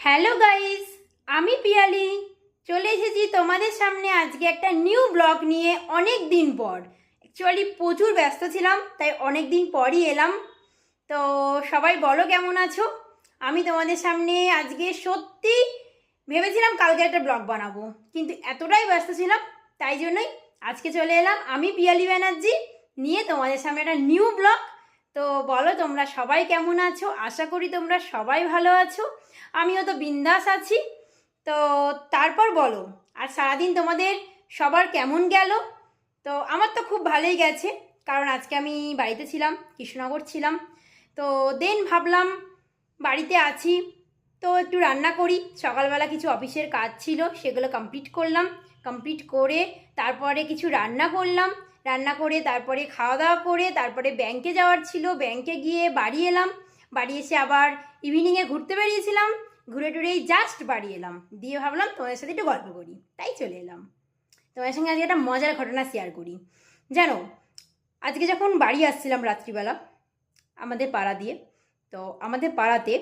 Hello guys, আমি পিয়ালি চলে এসেছি তোমাদের সামনে আজকে একটা নিউ ব্লগ নিয়ে। অনেক দিন পর, অ্যাকচুয়ালি প্রচুর ব্যস্ত ছিলাম, তাই অনেক দিন পরই এলাম। তো সবাই বলো কেমন আছো। আমি তোমাদের সামনে আজকে সত্যি ভেবেছিলাম কালকে একটা ব্লগ বানাবো, কিন্তু এতটাই ব্যস্ত ছিলাম, তাই জন্যই আজকে চলে এলাম আমি পিয়ালি ব্যানার্জি নিয়ে তোমাদের সামনে একটা নিউ ব্লগ। তো বলো তোমরা সবাই কেমন আছো, আশা করি তোমরা সবাই ভালো আছো, আমিও তো বিন্দাস আছি। তো তারপর বলো, আর সারাদিন তোমাদের সবার কেমন গেল। তো আমার তো খুব ভালোই গেছে, কারণ আজকে আমি বাড়িতে ছিলাম, কৃষ্ণনগর ছিলাম। তো দেন ভাবলাম বাড়িতে আছি তো একটু রান্না করি। সকালবেলা কিছু অফিসের কাজ ছিল, সেগুলো কমপ্লিট করলাম। কমপ্লিট করে তারপরে কিছু রান্না করলাম, রান্না করে তারপরে খাওয়া দাওয়া করে তারপরে ব্যাংকে যাওয়ার ছিল, ব্যাংকে গিয়ে বাড়ি এলাম। বাড়ি এসে আবার ইভিনিংয়ে ঘুরতে বেরিয়েছিলাম, ঘুরে টুরেই জাস্ট বাড়ি এলাম, দিয়ে ভাবলাম তোমাদের সাথে একটু গল্প করি, তাই চলে এলাম। তোমাদের সঙ্গে আজকে একটা মজার ঘটনা শেয়ার করি। জানো, আজকে যখন বাড়ি আসছিলাম রাত্রিবেলা আমাদের পাড়া দিয়ে, তো আমাদের পাড়াতে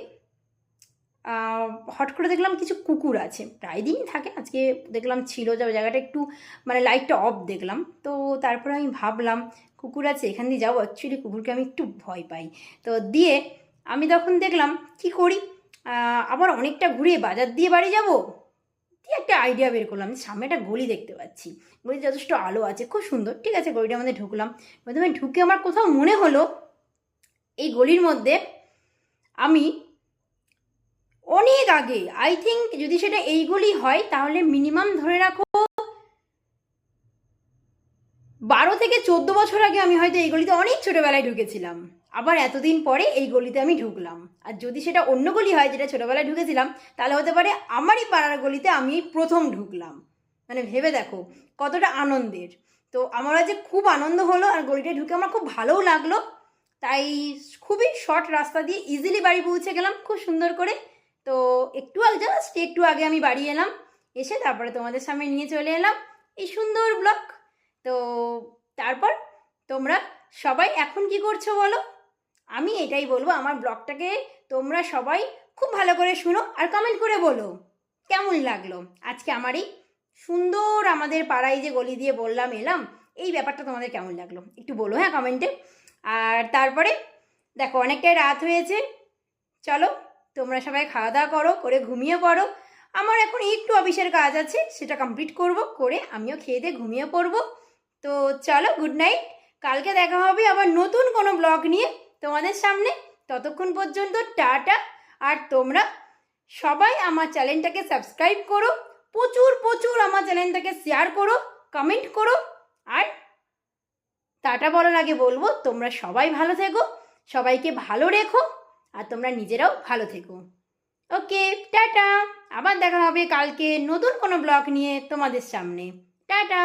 হট করে দেখলাম কিছু কুকুর আছে, প্রায় দিনই থাকে, আজকে দেখলাম ছিল, যে জায়গাটা একটু মানে লাইটটা অফ দেখলাম। তো তারপরে আমি ভাবলাম কুকুর আছে, এখান দিয়ে যাবো, অ্যাকচুয়ালি কুকুরকে আমি একটু ভয় পাই। তো দিয়ে আমি তখন দেখলাম কি করি, আবার অনেকটা ঘুরে বাজার দিয়ে বাড়ি যাব, দিয়ে একটা আইডিয়া বের করলাম, সামনে একটা গলি দেখতে পাচ্ছি, গলি যথেষ্ট আলো আছে, খুব সুন্দর, ঠিক আছে গলিটার মধ্যে ঢুকলাম। প্রথমে ঢুকে আমার কোথাও মনে হলো এই গলির মধ্যে আমি অনেক আগে, আই থিঙ্ক যদি সেটা এইগুলি হয় তাহলে মিনিমাম ধরে রাখো 12 থেকে 14 বছর আগে আমি হয়তো এই গলিতে অনেক ছোটোবেলায় ঢুকেছিলাম, আবার এতদিন পরে এই গলিতে আমি ঢুকলাম। আর যদি সেটা অন্য গলি হয় যেটা ছোটোবেলায় ঢুকেছিলাম, তাহলে হতে পারে আমারই পাড়ার গলিতে আমি এই প্রথম ঢুকলাম। মানে ভেবে দেখো কতটা আনন্দের। তো আমার আজ খুব আনন্দ হলো, আর গলিতে ঢুকে আমার খুব ভালোও লাগলো। তাই খুবই শর্ট রাস্তা দিয়ে ইজিলি বাড়ি পৌঁছে গেলাম খুব সুন্দর করে। তো একটু আগে আমি বাড়ি এলাম, এসে তারপরে তোমাদের সামনে নিয়ে চলে এলাম এই সুন্দর ব্লগ। তো তারপর তোমরা সবাই এখন কি করছো বলো। আমি এটাই বলবো, আমার ব্লগটাকে তোমরা সবাই খুব ভালো করে শুনো আর কমেন্ট করে বলো কেমন লাগলো আজকে আমার এই সুন্দর আমাদের পাড়ায় যে গলি দিয়ে বললাম এলাম, এই ব্যাপারটা তোমাদের কেমন লাগলো একটু বলো হ্যাঁ কমেন্টে। আর তারপরে দেখো অনেকটাই রাত হয়েছে, চলো তোমরা সবাই খাওয়া দাওয়া করো, করে ঘুমিয়ে পড়ো। আমার এখন একটু অফিসের কাজ আছে, সেটা কমপ্লিট করব, করে আমিও খেয়ে দিয়ে ঘুমিয়ে পড়বো। তো চলো, গুড নাইট। কালকে দেখা হবে আবার নতুন কোনো ব্লগ নিয়ে তোমাদের সামনে। ততক্ষণ পর্যন্ত টাটা। আর তোমরা সবাই আমার চ্যানেলটাকে সাবস্ক্রাইব করো, প্রচুর প্রচুর আমার চ্যানেলটাকে শেয়ার করো, কমেন্ট করো। আর টাটা বলার আগে বলবো তোমরা সবাই ভালো থেকো, সবাইকে ভালো রেখো, আর তোমরা নিজেরাও ভালো থেকো। ওকে, টাটা। আবার দেখা হবে কালকে নতুন কোনো ব্লগ নিয়ে তোমাদের সামনে। টাটা।